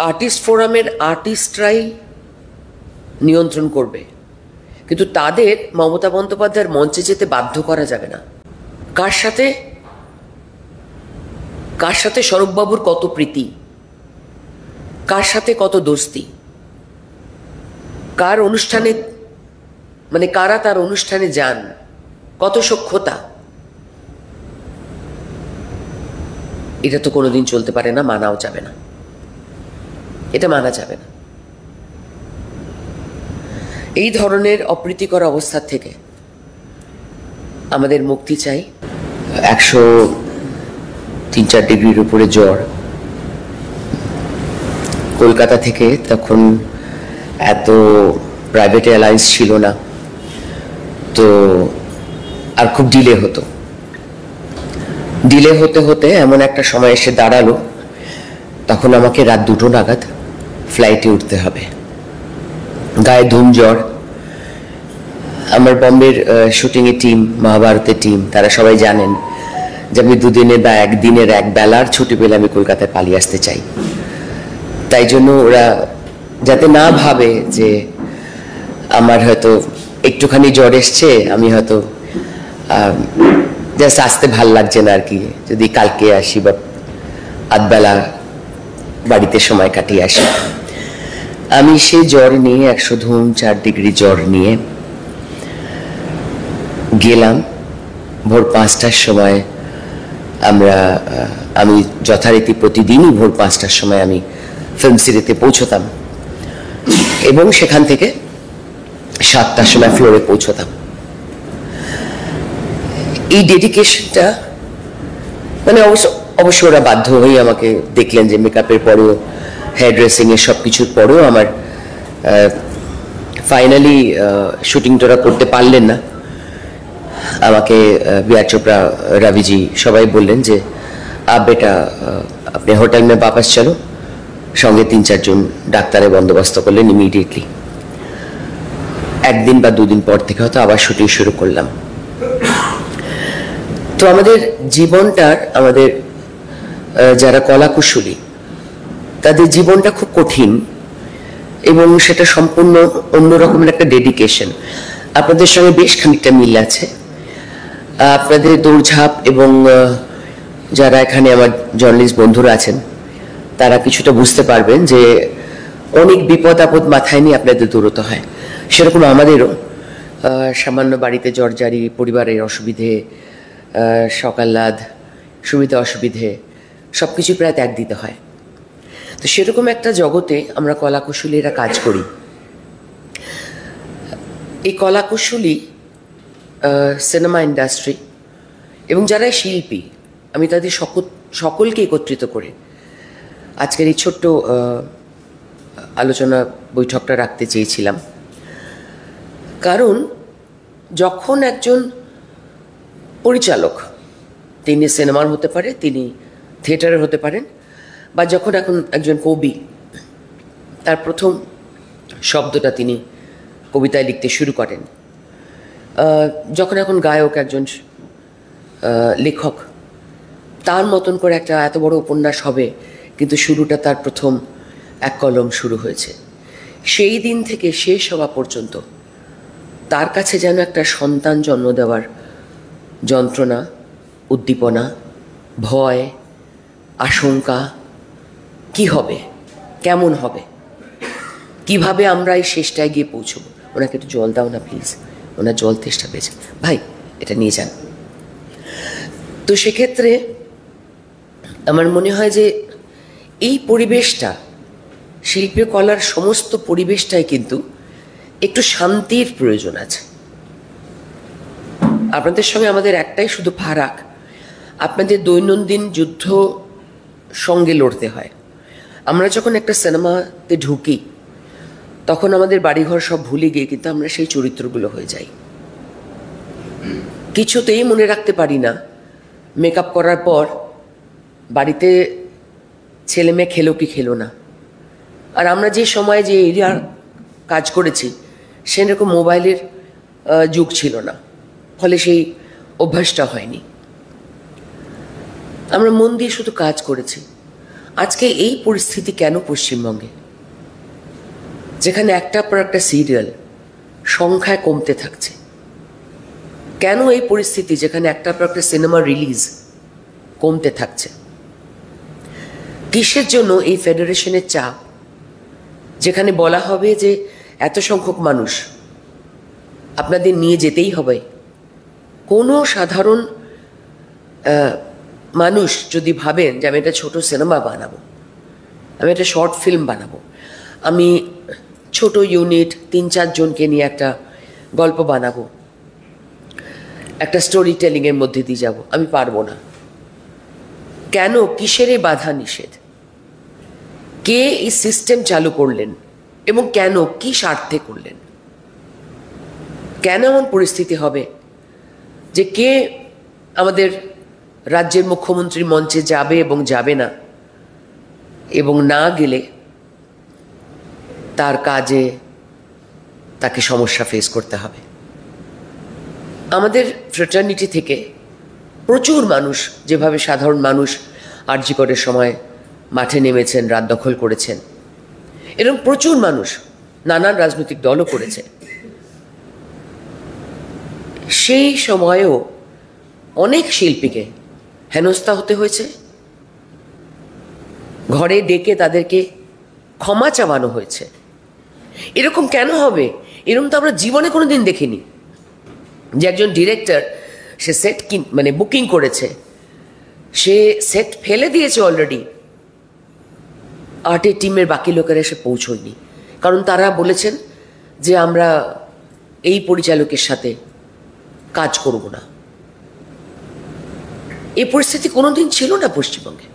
Artist ফোরামের আর্টিস্টরাই নিয়ন্ত্রণ করবে, কিন্তু তাদের মমতা বন্দ্যোপাধ্যায়ের মঞ্চে যেতে বাধ্য করা যাবে না। কার সাথে স্বরূপবাবুর কত প্রীতি, কার সাথে কত দোস্তি, কার অনুষ্ঠানে মানে কারা তার অনুষ্ঠানে যান, কত সখ্যতা, এটা তো কোনোদিন চলতে পারে না, মানাও যাবে না, এটা মানা যাবে না। এই ধরনের অপ্রীতিকর অবস্থা থেকে আমাদের মুক্তি চাই। 103-4 ডিগ্রির উপরে জ্বর। কলকাতা থেকে তখন এত প্রাইভেট এয়ারলাইন্স ছিল না, তো আর খুব ডিলে হতে হতে এমন একটা সময় এসে দাঁড়ালো, তখন আমাকে রাত 2টো নাগাদ ফ্লাইটে উঠতে হবে। গায়ে ধুম জ্বর। আমার বম্বের শুটিংয়ের টিম, মহাভারতের টিম, তারা সবাই জানেন যে আমি 2 দিনের বা 1 দিনের 1 বেলার ছুটি পেলে আমি কলকাতায় পালিয়ে আসতে চাই। তাই জন্য ওরা যাতে না ভাবে যে আমার হয়তো একটুখানি জ্বর এসছে, আমি হয়তো জাস্ট আসতে ভাল লাগছে না আর কি, যদি কালকে আসি বা আধবেলা বাড়িতে সময় কাটিয়ে আসি। আমি সেই জ্বর নিয়ে 104 ডিগ্রি জ্বর নিয়ে গেলাম। ভোর 5টার সময় আমি যথারীতি প্রতিদিনই ভোর 5টার সময় আমি ফিল্ম সিটিতে পৌঁছতাম এবং সেখান থেকে 7টার সময় ফ্লোরে পৌঁছতাম। এই ডেডিকেশনটা মানে অবশ্য ওরা বাধ্য হয়ে আমাকে দেখলেন যে মেকআপের পরেও, হেয়ার ড্রেসিং এর সব কিছুর পরেও আমার ফাইনালি শুটিংটা করতে পারলেন না। আমাকে বিআর চোপড়া, রবিজি সবাই বললেন যে আপ বেটা আপনি হোটেল মে वापस চলো। সঙ্গে 3-4 জন ডাক্তারের বন্দোবস্ত করলেন ইমিডিয়েটলি। 1 দিন বা 2 দিন পর থেকে হয়তো আবার শুটিং শুরু করলাম। তো আমাদের জীবনটার, আমাদের যারা কলাকুশলী তাদের জীবনটা খুব কঠিন এবং সেটা সম্পূর্ণ অন্যরকমের একটা ডেডিকেশন। আপনাদের সঙ্গে বেশ খানিকটা মিল আছে। আপনাদের দৌড়ঝাঁপ এবং যারা এখানে আমার জার্নালিস্ট বন্ধুরা আছেন তারা কিছুটা বুঝতে পারবেন যে অনেক বিপদ আপদ মাথায় নিয়ে আপনাদের দৌড়তে হয়। সেরকম আমাদেরও সামান্য বাড়িতে জর্জারি, পরিবারের অসুবিধে, সকাল্লাদ, সুবিধা অসুবিধে সব কিছু প্রায় ত্যাগ দিতে হয়। তো সেরকম একটা জগতে আমরা কলাকুশলীরা কাজ করি। এই কলাকুশলী সিনেমা ইন্ডাস্ট্রি এবং যারা শিল্পী, আমি তাদের সকলকে একত্রিত করে আজকের এই ছোট্ট আলোচনা বৈঠকটা রাখতে চেয়েছিলাম। কারণ যখন একজন পরিচালক, তিনি সিনেমার হতে পারে, তিনি থিয়েটারের হতে পারেন, বা যখন এখন একজন কবি, তার প্রথম শব্দটা তিনি কবিতায় লিখতে শুরু করেন, যখন এখন গায়ক, একজন লেখক, তার মতন করে একটা এত বড় উপন্যাস হবে, কিন্তু শুরুটা তার প্রথম 1 কলম শুরু হয়েছে, সেই দিন থেকে শেষ হওয়া পর্যন্ত তার কাছে যেন একটা সন্তান জন্ম দেওয়ার যন্ত্রণা, উদ্দীপনা, ভয়, আশঙ্কা, কি হবে, কেমন হবে, কিভাবে আমরা এই শেষটায় গিয়ে পৌঁছবো। ওনাকে একটু জল দাও না প্লিজ, ওনার জল তেষ্টা পেয়েছে, ভাই এটা নিয়ে যান। তো সেক্ষেত্রে আমার মনে হয় যে এই পরিবেশটা, শিল্পী কলার সমস্ত পরিবেশটাই কিন্তু একটু শান্তির প্রয়োজন আছে। আপনাদের সঙ্গে আমাদের একটাই শুধু ফারাক, আপনাদের দৈনন্দিন যুদ্ধ সঙ্গে লড়তে হয়। আমরা যখন একটা সিনেমাতে ঢুকি তখন আমাদের বাড়িঘর সব ভুলে গিয়ে কিন্তু আমরা সেই চরিত্রগুলো হয়ে যাই। কিছুতেই মনে রাখতে পারি না মেকআপ করার পর বাড়িতে ছেলে মেয়ে খেলো কি খেলো না। আর আমরা যে সময় যে এরিয়ার কাজ করেছি সেরকম মোবাইলের যুগ ছিল না, ফলে সেই অভ্যাসটা হয়নি। আমরা মন দিয়ে শুধু কাজ করেছি। আজকে এই পরিস্থিতি কেন পশ্চিমবঙ্গে, যেখানে একটার পর একটা সিরিয়াল সংখ্যায় কমতে থাকছে? কেন এই পরিস্থিতি যেখানে একটার পর একটা সিনেমা রিলিজ কমতে থাকছে? কিসের জন্য এই ফেডারেশনের চাপ, যেখানে বলা হবে যে এত সংখ্যক মানুষ আপনাদের নিয়ে যেতেই হবে? কোনো সাধারণ মানুষ যদি ভাবেন যে আমি একটা ছোট সিনেমা বানাবো, আমি একটা শর্ট ফিল্ম বানাবো, আমি ছোট ইউনিট ৩-৪ জনকে নিয়ে একটা গল্প বানাবো, একটা স্টোরি টেলিংয়ের মধ্যে দিয়ে যাব, আমি পারবো না। কেন? কিসের এই বাধা নিষেধ? কে এই সিস্টেম চালু করলেন এবং কেন, কি স্বার্থে করলেন? কেন এমন পরিস্থিতি হবে যে কে আমাদের রাজ্যের মুখ্যমন্ত্রী মঞ্চে যাবে এবং যাবে না, এবং না গেলে তার কাজে তাকে সমস্যা ফেস করতে হবে? আমাদের ফ্রেটার্নিটি থেকে প্রচুর মানুষ, যেভাবে সাধারণ মানুষ আরজি করের সময় মাঠে নেমেছেন, রাত দখল করেছেন, এরকম প্রচুর মানুষ নানান রাজনৈতিক দলও করেছে। সেই সময়েও অনেক শিল্পীকে হেনস্থা হতে হয়েছে, ঘরে ডেকে তাদেরকে ক্ষমা চাওয়ানো হয়েছে। এরকম কেন হবে? এরকম তো আমরা জীবনে কোনোদিন দেখিনি যে একজন ডিরেক্টর, সে সেট মানে বুকিং করেছে, সে সেট ফেলে দিয়েছে অলরেডি, আর্টের টিমের বাকি লোকেরা এসে পৌঁছয়নি, কারণ তারা বলেছেন যে আমরা এই পরিচালকের সাথে কাজ করব না। এই পরিস্থিতি কোনোদিন ছিল না পশ্চিমবঙ্গে।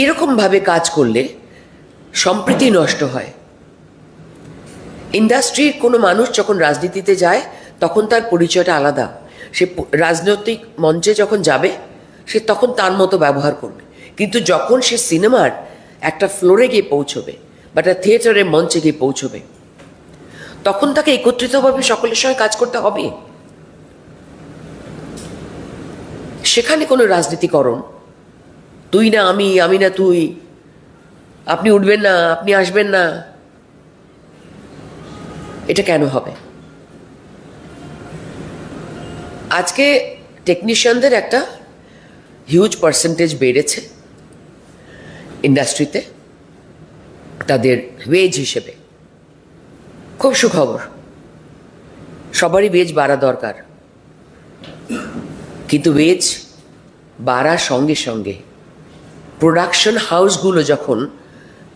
এরকমভাবে কাজ করলে সম্প্রীতি নষ্ট হয়। ইন্ডাস্ট্রির কোনো মানুষ যখন রাজনীতিতে যায় তখন তার পরিচয়টা আলাদা। সে রাজনৈতিক মঞ্চে যখন যাবে সে তখন তার মতো ব্যবহার করবে, কিন্তু যখন সে সিনেমার একটা ফ্লোরে গিয়ে পৌঁছবে বা একটা থিয়েটারের মঞ্চে গিয়ে পৌঁছবে, তখন তাকে একত্রিতভাবে সকলের সঙ্গে কাজ করতে হবে। সেখানে কোনো রাজনীতিকরণ, তুই না আমি, আমি না তুই, আপনি উঠবেন না, আপনি আসবেন না, এটা কেন হবে? আজকে টেকনিশিয়ানদের একটা হিউজ পার্সেন্টেজ বেড়েছে ইন্ডাস্ট্রিতে, তাদের ওয়েজ হিসেবে। খুব সুখবর, সবারই ওয়েজ বাড়া দরকার, কিন্তু ওয়েজ বাড়ার সঙ্গে সঙ্গে প্রোডাকশন হাউসগুলো যখন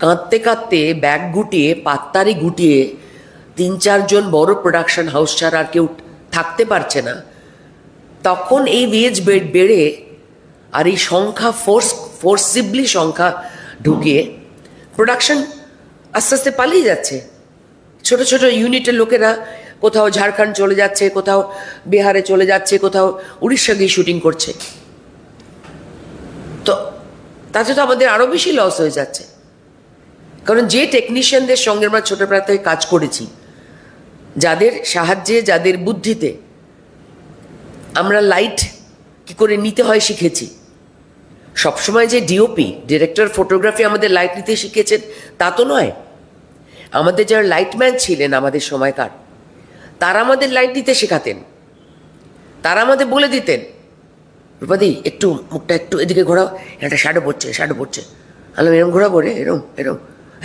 কাঁদতে কাঁদতে ব্যাগ গুটিয়ে, পাত্তারি গুটিয়ে ৩-৪ জন বড় প্রোডাকশন হাউস ছাড়া আর কেউ থাকতে পারছে না, তখন এই ওয়েজ বেড়ে আর এই সংখ্যা ফোর্সিবলি সংখ্যা ঢুকিয়ে প্রোডাকশন আস্তে আস্তে পালিয়ে যাচ্ছে। ছোট ছোট ইউনিটের লোকেরা কোথাও ঝাড়খণ্ড চলে যাচ্ছে, কোথাও বিহারে চলে যাচ্ছে, কোথাও উড়িষ্যা গিয়ে শুটিং করছে। তো তাতে তো আমাদের আরও বেশি লস হয়ে যাচ্ছে, কারণ যে টেকনিশিয়ানদের সঙ্গে আমরা ছোটোবেলা থেকে কাজ করেছি, যাদের সাহায্যে, যাদের বুদ্ধিতে আমরা লাইট কী করে নিতে হয় শিখেছি। সবসময় যে ডিওপি, ডিরেক্টর ফটোগ্রাফি আমাদের লাইট নিতে শিখেছেন তা তো নয়। আমাদের যারা লাইটম্যান ছিলেন আমাদের সময়কার, তারা আমাদের লাইট নিতে শেখাতেন। তারা আমাদের বলে দিতেন, রূপাদি একটু মুখটা একটু এদিকে ঘোরাও, একটা শ্যাডো পড়ছে, শ্যাডো পড়ছে। আমি এরম ঘোরাবো রে, এরম এরম,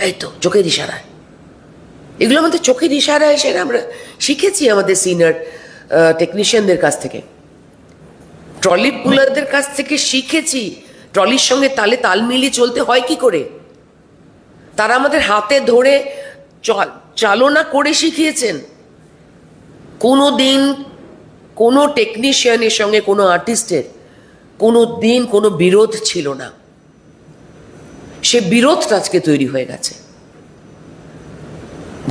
এই তো চোখের ইশারায়। এগুলো আমাদের চোখের ইশারায় সেটা আমরা শিখেছি আমাদের সিনিয়র টেকনিশিয়ানদের কাছ থেকে, ট্রলি পুলারদের কাছ থেকে শিখেছি ট্রলির সঙ্গে তালে তাল মিলিয়ে চলতে হয় কি করে। তারা আমাদের হাতে ধরে চালনা করে শিখিয়েছেন। কোনো দিন কোনো টেকনিশিয়ানের সঙ্গে কোনো আর্টিস্টের কোনো দিন কোনো বিরোধ ছিল না। সে বিরোধটা আজকে তৈরি হয়ে গেছে,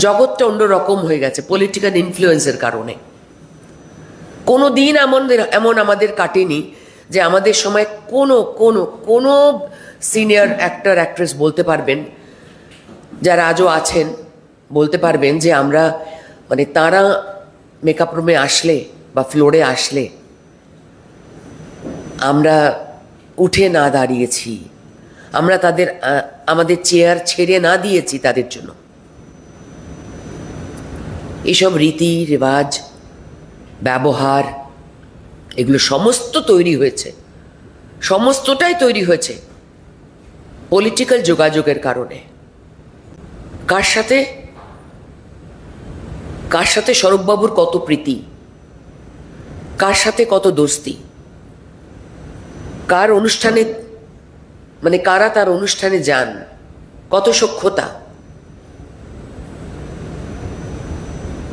জগৎটা অন্যরকম হয়ে গেছে পলিটিক্যাল ইনফ্লুয়েন্সের কারণে। কোনো দিন এমন আমাদের কাটেনি যে আমাদের সময় কোনো কোনো কোনো সিনিয়র অ্যাক্টর অ্যাক্ট্রেস বলতে পারবেন, যারা আজও আছেন বলতে পারবেন যে আমরা মানে তারা মেকআপ রুমে আসলে বা ফ্লোরে আসলে আমরা উঠে না দাঁড়িয়েছি, আমরা আমাদের চেয়ার ছেড়ে না দিয়েছি তাদের জন্য। এইসব রীতি রেওয়াজ, ব্যবহার, এগুলো সমস্ত তৈরি হয়েছে, সমস্তটাই তৈরি হয়েছে পলিটিক্যাল যোগাযোগের কারণে। কার সাথে স্বরূপবাবুর কত প্রীতি, কার সাথে কত দোস্তি, কার অনুষ্ঠানে মানে কারা তার অনুষ্ঠানে যান, কত সখ্যতা,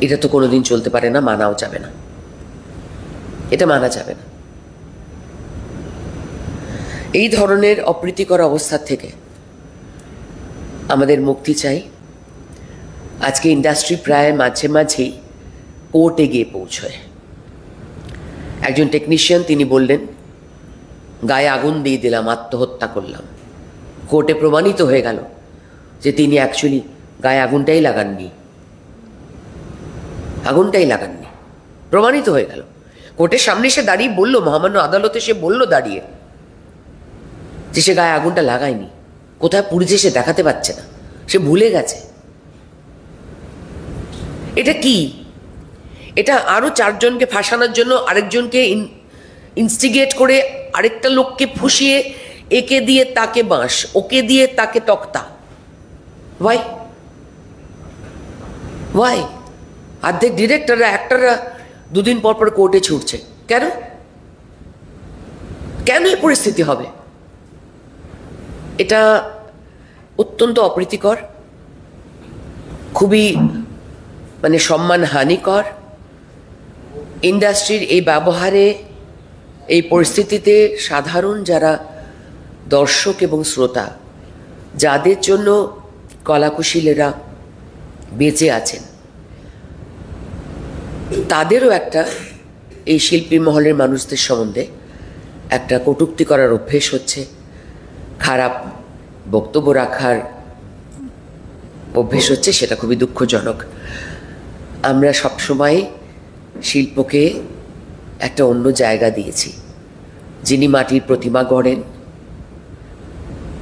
এটা তো কোনোদিন চলতে পারে না, মানাও যাবে না, এটা মানা যাবে না। এই ধরনের অপ্রীতিকর অবস্থা থেকে আমাদের মুক্তি চাই। আজকে ইন্ডাস্ট্রি প্রায় মাঝে মাঝেই কোর্টে গিয়ে পৌঁছয়। একজন টেকনিশিয়ান তিনি বললেন, গায়ে আগুন দিয়ে দিলাম, আত্মহত্যা করলাম। কোর্টে প্রমাণিত হয়ে গেল যে তিনি অ্যাকচুয়ালি গায়ে আগুনটাই লাগাননি, প্রমাণিত হয়ে গেল। কোর্টের সামনে সে দাঁড়িয়ে বলল, মহামান্য আদালতে সে বলল দাঁড়িয়ে যে সে গায়ে আগুনটা লাগায়নি। কোথায় পুড়েছে সে দেখাতে পারছে না, সে ভুলে গেছে। এটা কি? এটা আরো 4 জনকে ফাঁসানোর জন্য আরেকজনকে ইনস্টিগেট করে আরেকটা লোককে ফুসিয়ে, একে দিয়ে তাকে বাঁশ, ওকে দিয়ে তাকে তক্তা। ওয়াই? অর্ধেক ডিরেক্টররা, অ্যাক্টররা 2 দিন পর পর কোর্টে ছুটছে। কেন এই পরিস্থিতি হবে? এটা অত্যন্ত অপ্রীতিকর, খুবই মানে সম্মানহানিকর। ইন্ডাস্ট্রির এই ব্যবহারে, এই পরিস্থিতিতে সাধারণ যারা দর্শক এবং শ্রোতা, যাদের জন্য কলাকুশলীরা বেঁচে আছেন, তাদেরও একটা এই শিল্পী মহলের মানুষদের সম্বন্ধে একটা কটূক্তি করার অভ্যেস হচ্ছে, খারাপ বক্তব্য রাখার অভ্যেস হচ্ছে। সেটা খুবই দুঃখজনক। আমরা সবসময় শিল্পকে একটা অন্য জায়গা দিয়েছি। যিনি মাটির প্রতিমা গড়েন,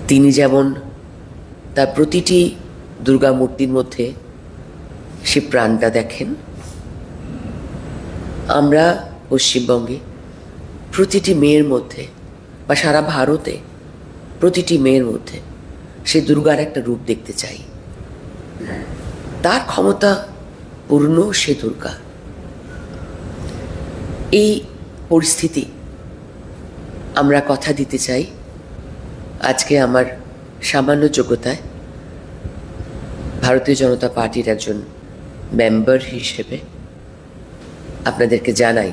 তিনি যেমন তার প্রতিটি দুর্গা মূর্তির মধ্যে সে প্রাণটা দেখেন, আমরা পশ্চিমবঙ্গে প্রতিটি মেয়ের মধ্যে বা সারা ভারতে প্রতিটি মেয়ের মধ্যে সে দুর্গার একটা রূপ দেখতে চাই। তার ক্ষমতা পূর্ণ সে দুর্গা। এই পরিস্থিতি আমরা কথা দিতে চাই। আজকে আমার সামান্য যোগ্যতায় ভারতীয় জনতা পার্টির একজন মেম্বার হিসেবে আপনাদেরকে জানাই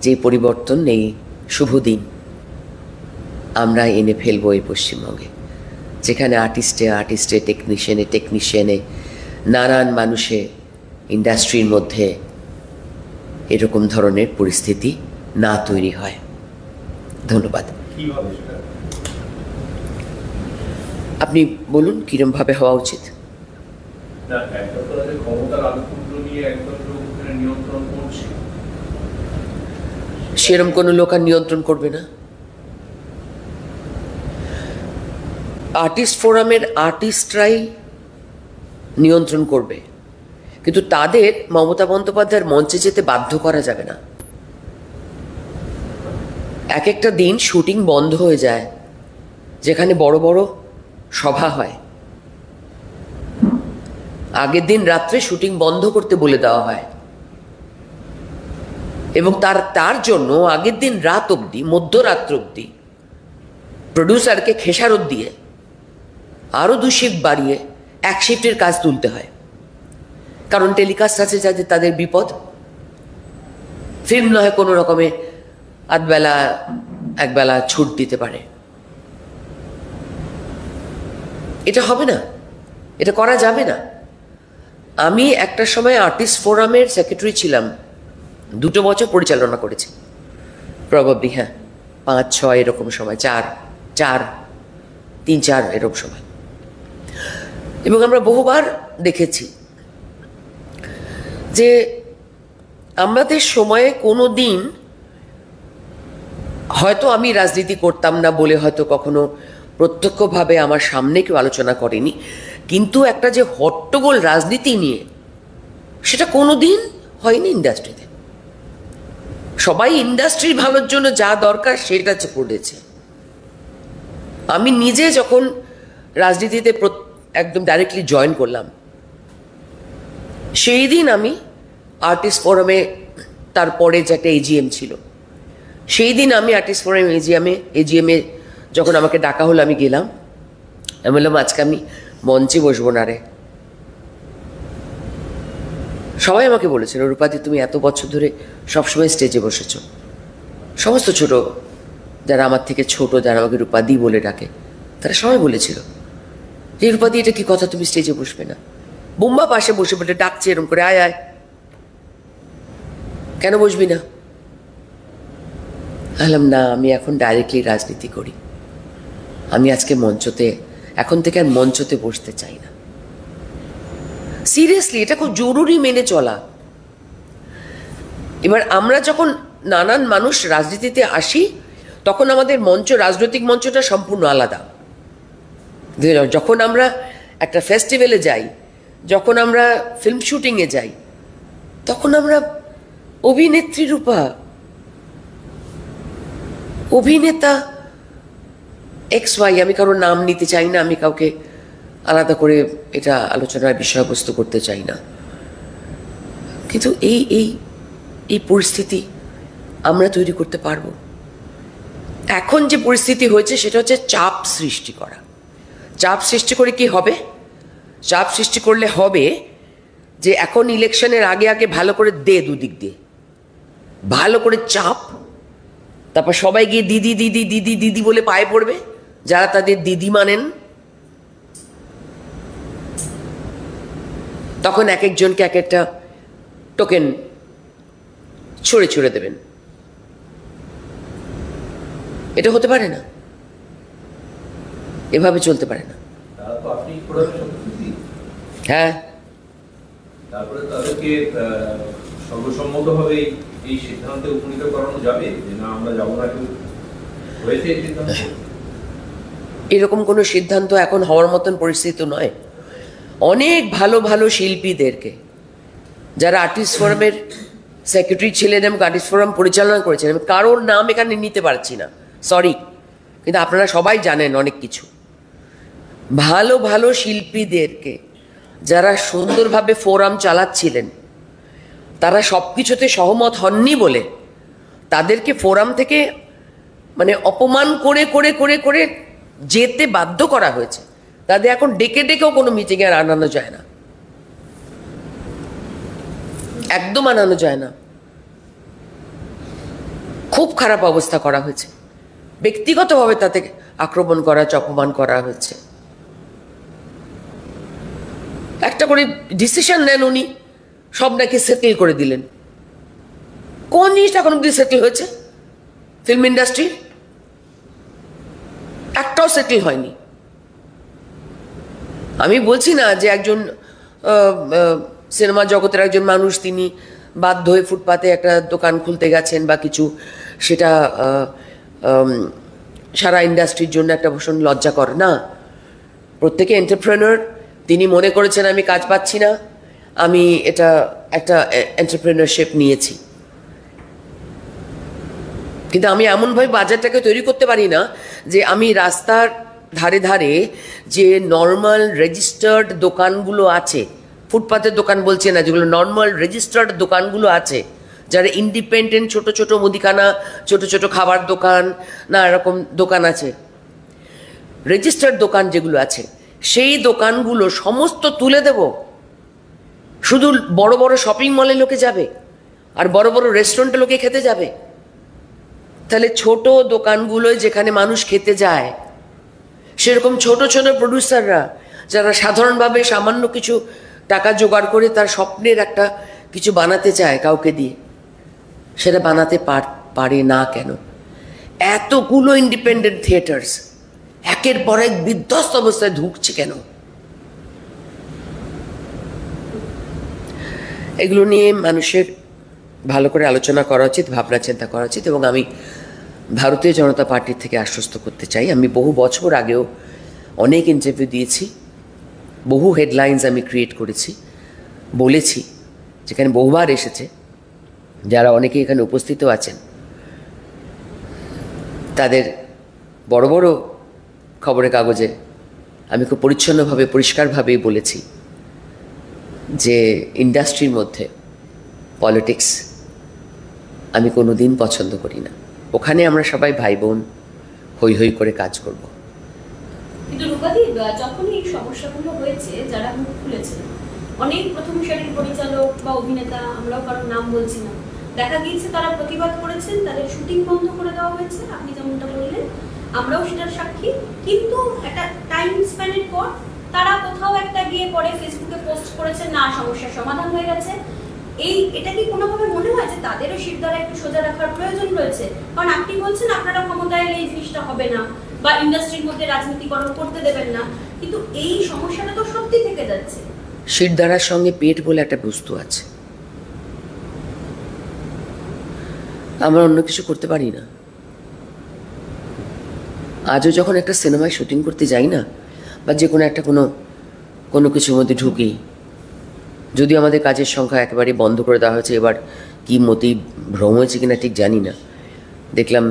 যে পরিবর্তন, এই শুভ দিন আমরা এনে ফেলবো এই পশ্চিমবঙ্গে, যেখানে আর্টিস্টে, টেকনিশিয়ানে নানান মানুষে ইন্ডাস্ট্রির মধ্যে এরকম ধরনের পরিস্থিতি না তৈরি হয়। ধন্যবাদ। আপনি বলুন কিরমভাবে হওয়া উচিত? সেরকম কোনো লোক আর নিয়ন্ত্রণ করবে না। আর্টিস্ট ফোরামের আর্টিস্টরাই নিয়ন্ত্রণ করবে, কিন্তু তাদের মমতা বন্দ্যোপাধ্যায়ের মঞ্চে যেতে বাধ্য করা যাবে না। এক একটা দিন শুটিং বন্ধ হয়ে যায়, যেখানে বড় বড় সভা হয়, আগের দিন রাত্রে শুটিং বন্ধ করতে বলে দেওয়া হয়, এবং তার জন্য আগের দিন রাত অবধি, মধ্যরাত্র অবধি প্রডিউসারকে খেসারত দিয়ে আরো 2 শিফট বাড়িয়ে 1 শিফটের কাজ তুলতে হয়। কারণ টেলিকাস্ট আছে যাদের, তাদের বিপদ। ফিল্ম নয় কোনো রকমে আধবেলা একবেলা ছুট দিতে পারে। এটা হবে না, এটা করা যাবে না। আমি একটা সময় আর্টিস্ট ফোরামের সেক্রেটারি ছিলাম, 2 বছর পরিচালনা করেছি প্রবাবলি, হ্যাঁ 5-6 এরকম সময়, 3-4 এরকম সময়। এবং আমরা বহুবার দেখেছি যে আমাদের সময়ে কোনো দিন হয়তো আমি রাজনীতি করতাম না বলে হয়তো কখনো প্রত্যক্ষভাবে আমার সামনে কেউ আলোচনা করেনি, কিন্তু একটা যে হট্টগোল রাজনীতি নিয়ে, সেটা কোনো দিন হয়নি ইন্ডাস্ট্রিতে। সবাই ইন্ডাস্ট্রির ভালোর জন্য যা দরকার সেটা করেছে। আমি নিজে যখন রাজনীতিতে একদম ডাইরেক্টলি জয়েন করলাম, সেই দিন আমি আর্টিস্ট ফোরামে, তারপরে যে একটা এজিএম ছিল, সেই দিন আমি আর্টিস্ট ফোরাম এজিএমে যখন আমাকে ডাকা হলো, আমি গেলাম। আমি বললাম, আজকে আমি মঞ্চে বসবো না রে। সবাই আমাকে বলেছিল, রূপাদি তুমি এত বছর ধরে সবসময় স্টেজে বসেছ। সমস্ত ছোট যারা আমার থেকে ছোট, যারা আমাকে রূপাদি বলে ডাকে, তারা সবাই বলেছিল যে রূপাদি এটা কি কথা, তুমি স্টেজে বসবে না? বোম্বা পাশে বসে বলে ডাকছে এরকম করে, আয় আয়, কেন বসবি না? বললাম, না, আমি এখন ডাইরেক্টলি রাজনীতি করি। আমি আজকে এখন থেকে আর মঞ্চতে বসতে চাই না। সিরিয়াসলি, এটা খুব জরুরি মেনে চলা। এবার আমরা যখন নানান মানুষ রাজনীতিতে আসি, তখন আমাদের রাজনৈতিক মঞ্চটা সম্পূর্ণ আলাদা। যখন আমরা একটা ফেস্টিভ্যালে যাই, যখন আমরা ফিল্ম শুটিংয়ে যাই, তখন আমরা অভিনেত্রী রূপা, অভিনেতা XY, আমি কারোর নাম নিতে চাই না, আমি কাউকে আলাদা করে এটা আলোচনার বিষয়বস্তু করতে চাই না, কিন্তু এই পরিস্থিতি আমরা তৈরি করতে পারবো। এখন যে পরিস্থিতি হয়েছে সেটা হচ্ছে চাপ সৃষ্টি করা। চাপ সৃষ্টি করে কি হবে? চাপ সৃষ্টি করলে হবে যে এখন ইলেকশনের আগে আগে ভালো করে দুদিক দিয়ে ভালো করে চাপ, তারপর সবাই গিয়ে দিদি দিদি দিদি দিদি বলে পায়ে পড়বে, যারা তাদের দিদি মানেন। তখন এক একজনকে এক একটা টোকেন ছুঁড়ে ছুঁড়ে দেবেন। এটা হতে পারে না, এভাবে চলতে পারে না। হ্যাঁ, তারপরে তাদেরকে সর্বসম্মতভাবে এই সিদ্ধান্তে উপনীত করানো যাবে যে না, আমরা যাবো না। হয়েছে এই সিদ্ধান্ত? এরকম কোনো সিদ্ধান্ত এখন হওয়ার মতন পরিস্থিতি নয়। অনেক ভালো ভালো শিল্পীদেরকে, যারা আর্টিস্ট ফোরামের সেক্রেটারি ছিলেন এবং আর্টিস্ট ফোরাম পরিচালনা করেছেন, আমি কারোর নাম এখানে নিতে পারছি না, সরি, কিন্তু আপনারা সবাই জানেন অনেক কিছু। ভালো ভালো শিল্পীদেরকে যারা সুন্দরভাবে ফোরাম চালাচ্ছিলেন, তারা সব কিছুতে সহমত হননি বলে তাদেরকে ফোরাম থেকে অপমান করে করে করে করে যেতে বাধ্য করা হয়েছে। তাদের এখন ডেকে ডেকেও কোনো মিটিংয়ে আর আনানো যায় না, একদম আনানো যায় না। খুব খারাপ অবস্থা করা হয়েছে, ব্যক্তিগতভাবে তাতে আক্রমণ করা, অপমান করা হয়েছে। একটা করে ডিসিশন নেন উনি, সব নাকি সেটেল করে দিলেন। কোন জিনিসটা এখন অব্দি সেটেল হয়েছে? ফিল্ম ইন্ডাস্ট্রি একটাও সেটেল হয়নি। আমি বলছি না যে একজন সিনেমা জগতের একজন মানুষ তিনি বাধ্য হয়ে ফুটপাতে একটা দোকান খুলতে গেছেন বা কিছু, সেটা সারা ইন্ডাস্ট্রির জন্য একটা ভীষণ লজ্জাকর না। প্রত্যেকে এন্টারপ্রেনার, তিনি মনে করেছেন আমি কাজ পাচ্ছি না, আমি এটা একটা এন্টারপ্রেনারশিপ নিয়েছি। কিন্তু আমি এমনভাবে বাজারটাকে তৈরি করতে পারি না যে আমি রাস্তার ধারে ধারে যে নর্মাল রেজিস্টার্ড দোকানগুলো আছে, ফুটপাতের দোকান বলছে না, যেগুলো নর্মাল রেজিস্টার্ড দোকানগুলো আছে, যারা ইন্ডিপেন্ডেন্ট ছোট ছোট মুদিখানা, ছোট ছোট খাবার দোকান, না এরকম দোকান আছে, রেজিস্টার্ড দোকান যেগুলো আছে, সেই দোকানগুলো সমস্ত তুলে দেব। শুধু বড় বড় শপিং মলে লোকে যাবে আর বড় বড় রেস্টুরেন্টে লোকে খেতে যাবে। তাহলে ছোট দোকানগুলোয় যেখানে মানুষ খেতে যায়, সেরকম ছোট ছোট প্রডিউসাররা যারা সাধারণভাবে সামান্য কিছু টাকা জোগাড় করে তার স্বপ্নের একটা কিছু বানাতে চায় কাউকে দিয়ে, সেটা বানাতে পারে না কেন? এতগুলো ইন্ডিপেন্ডেন্ট থিয়েটার্স একের পর এক বিধ্বস্ত অবস্থায় ঢুকছে কেন? এগুলো নিয়ে মানুষের ভালো করে আলোচনা করা উচিত, ভাবনা চিন্তা করা উচিত। এবং আমি ভারতীয় জনতা পার্টির থেকে আশ্বস্ত করতে চাই, আমি বহু বছর আগেও অনেক ইন্টারভিউ দিয়েছি, বহু হেডলাইন্স আমি ক্রিয়েট করেছি, বলেছি, যেখানে বহুবার এসেছে, যারা অনেকে এখানে উপস্থিত আছেন, তাদের বড় বড় খবরের কাগজে আমি খুব পরিচ্ছন্নভাবে পরিষ্কারভাবেই বলেছি যে ইন্ডাস্ট্রির মধ্যে পলিটিক্স আমি কোনো দিন পছন্দ করি না। ওখানে আমরা সবাই ভাই বোন হই হই করে কাজ করব। কিন্তু রূপাদি, যখন এই সমস্যাগুলো হয়েছে, যারা মুখ খুলেছে, অনেক প্রথম সারির পরিচালক বা অভিনেতা, আমরাও কারোর নাম বলছি না, দেখা গিয়েছে তারা প্রতিবাদ করেছেন, তাদের শুটিং বন্ধ করে দেওয়া হয়েছে, আপনি যেমনটা বললেন, আমরাও সেটার সাক্ষী। কিন্তু একটা টাইম স্প্যানের পর তারা কোথাও একটা গিয়ে পরে ফেসবুকে পোস্ট করেছেন, না সমস্যার সমাধান হয়ে গেছে। এটা কি কোনোভাবে মনে হয় যে তাদেরও শিরদাঁড়া একটু সোজা রাখার প্রয়োজন রয়েছে? কারণ আপনি বলছেন আপনারা ক্ষমতায় এলে এই জিনিসটা হবে না, বা ইন্ডাস্ট্রির মধ্যে রাজনীতিকরণ করতে দেবেন না, কিন্তু এই সমস্যাটা তো সত্যি থেকে যাচ্ছে। শিরদাঁড়ার সঙ্গে পেট বলে একটা বস্তু আছে, আমরা অন্য কিছু করতে পারি না। আজও যখন একটা সিনেমায় শুটিং করতে যাই না, বা যে কোনো একটা কোনো কিছুর মধ্যে ঢুকি, যদিও আমাদের কাজের সংখ্যা একেবারে বন্ধ করে দেওয়া হয়েছে, এবার কি মতি ভ্রম হয়েছে কিনা ঠিক জানি না, দেখলাম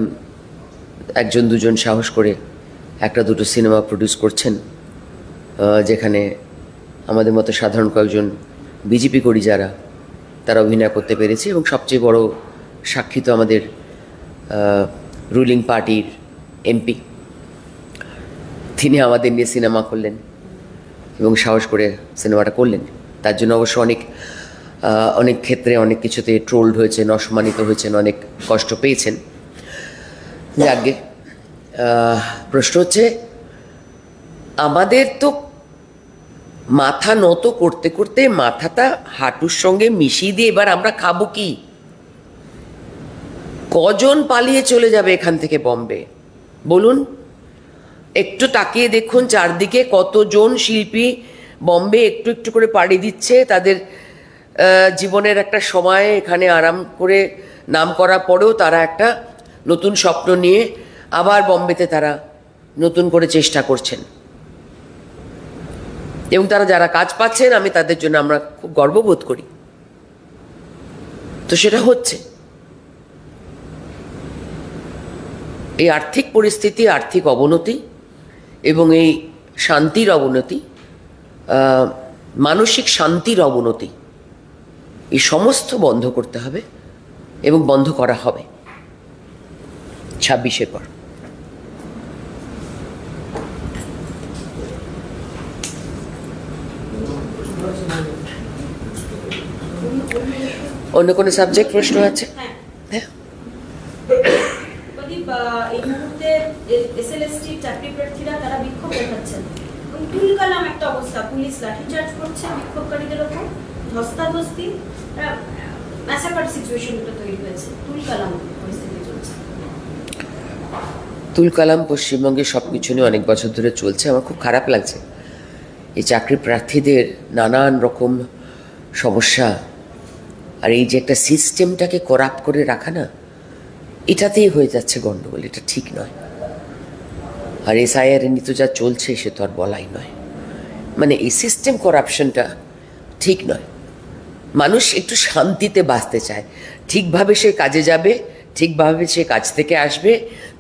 একজন দুজন সাহস করে একটা দুটো সিনেমা প্রডিউস করছেন, যেখানে আমাদের মতো সাধারণ কয়েকজন বিজেপি করি যারা, তারা অভিনয় করতে পেরেছে। এবং সবচেয়ে বড় সাক্ষী তো আমাদের রুলিং পার্টির এমপি, তিনি আমাদের নিয়ে সিনেমা করলেন এবং সাহস করে সিনেমাটা করলেন। তার জন্য অবশ্য অনেক ক্ষেত্রে অনেক কিছুতে ট্রোলড হয়েছেন, অসম্মানিত হয়েছেন, অনেক কষ্ট পেয়েছেন। যাকে প্রশ্ন হচ্ছে, আমাদের তো মাথা নত করতে করতে মাথাটা হাঁটুর সঙ্গে মিশিয়ে দিয়ে এবার আমরা খাবো কি? কজন পালিয়ে চলে যাবে এখান থেকে বম্বে বলুন? একটু তাকিয়ে দেখুন চারদিকে, কতজন শিল্পী বম্বে একটু একটু করে পাড়ি দিচ্ছে, তাদের জীবনের একটা সময় এখানে আরাম করে নাম করার পরেও তারা একটা নতুন স্বপ্ন নিয়ে আবার বম্বেতে তারা নতুন করে চেষ্টা করছেন। এবং তারা যারা কাজ পাচ্ছেন, আমি তাদের জন্য আমরা খুব গর্ববোধ করি। তো সেটা হচ্ছে, এই আর্থিক পরিস্থিতি, আর্থিক অবনতি এবং এই শান্তির অবনতি, মানসিক শান্তির অবনতি, এই সমস্ত বন্ধ করতে হবে এবং বন্ধ করা হবে 26-এর পর। অন্য কোনো সাবজেক্ট প্রশ্ন আছে? হ্যাঁ, এই মুহূর্তে এসএলএসটি চাকরি প্রার্থীরা তারা বিক্ষোভ দেখাচ্ছেন, তুলকালাম একটা অবস্থা, পুলিশ লাঠিচার্জ করছে বিক্ষোভকারীদের ওপর, ধস্তাধস্তি, ম্যাসাকার সিচুয়েশনটা তৈরি হয়েছে, তুলকালাম পরিস্থিতি চলছে। তুলকালাম পশ্চিমবঙ্গে সব কিছু নিয়ে অনেক বছর ধরে চলছে। আমার খুব খারাপ লাগছে এই চাকরি প্রার্থীদের নানান রকম সমস্যা, আর এই যে একটা সিস্টেমটাকে করাপ্ট করে রাখা না, এটাতেই হয়ে যাচ্ছে গণ্ডগোল। এটা ঠিক নয়। আর এসআইআর নীতি যা চলছে সে তো আর বলাই নয়। মানে এই সিস্টেম করাপশনটা ঠিক নয়। মানুষ একটু শান্তিতে বাঁচতে চায়, ঠিকভাবে সে কাজে যাবে, ঠিকভাবে সে কাজ থেকে আসবে,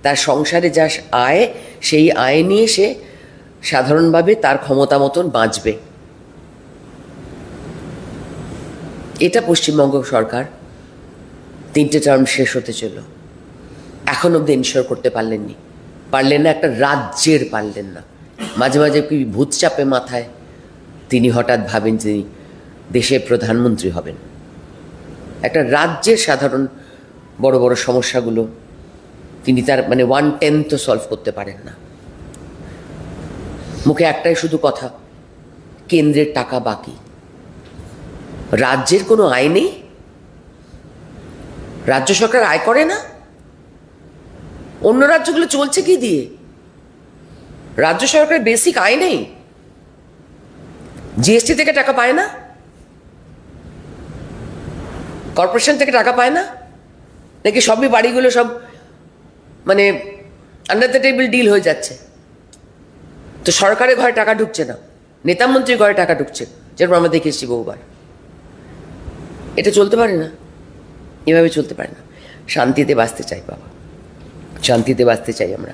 তার সংসারে যা আয় সেই আয় নিয়ে সে সাধারণভাবে তার ক্ষমতা মতন বাঁচবে। এটা পশ্চিমবঙ্গ সরকার 3টে টার্ম শেষ হতে চলল, এখন অব্দি এনশিওর করতে পারলেন না, একটা রাজ্যের পারলেন না। মাঝে মাঝে কি ভূত চাপে মাথায় তিনি হঠাৎ ভাবেন তিনি দেশের প্রধানমন্ত্রী হবেন। একটা রাজ্যের সাধারণ বড় বড় সমস্যাগুলো তিনি তার 1/10 সলভ করতে পারেন না। মুখে একটাই শুধু কথা, কেন্দ্রের টাকা বাকি। রাজ্যের কোনো আয় নেই, রাজ্য সরকার আয় করে না। অন্য রাজ্যগুলো চলছে কি দিয়ে? রাজ্য সরকারের বেসিক আয় নেই, জিএসটি থেকে টাকা পায় না, কর্পোরেশন থেকে টাকা পায় না, নাকি সবই বাড়িগুলো সব মানে আন্ডার দ্য টেবিল ডিল হয়ে যাচ্ছে। তো সরকারের ঘরে টাকা ঢুকছে না, নেতা মন্ত্রীর ঘরে টাকা ঢুকছে, যেরকম আমরা দেখে এসেছি বহুবার। এটা চলতে পারে না, এভাবে চলতে পারে না। শান্তিতে বাঁচতে চাই বাবা, শান্তিতে বাঁচতে চাই আমরা।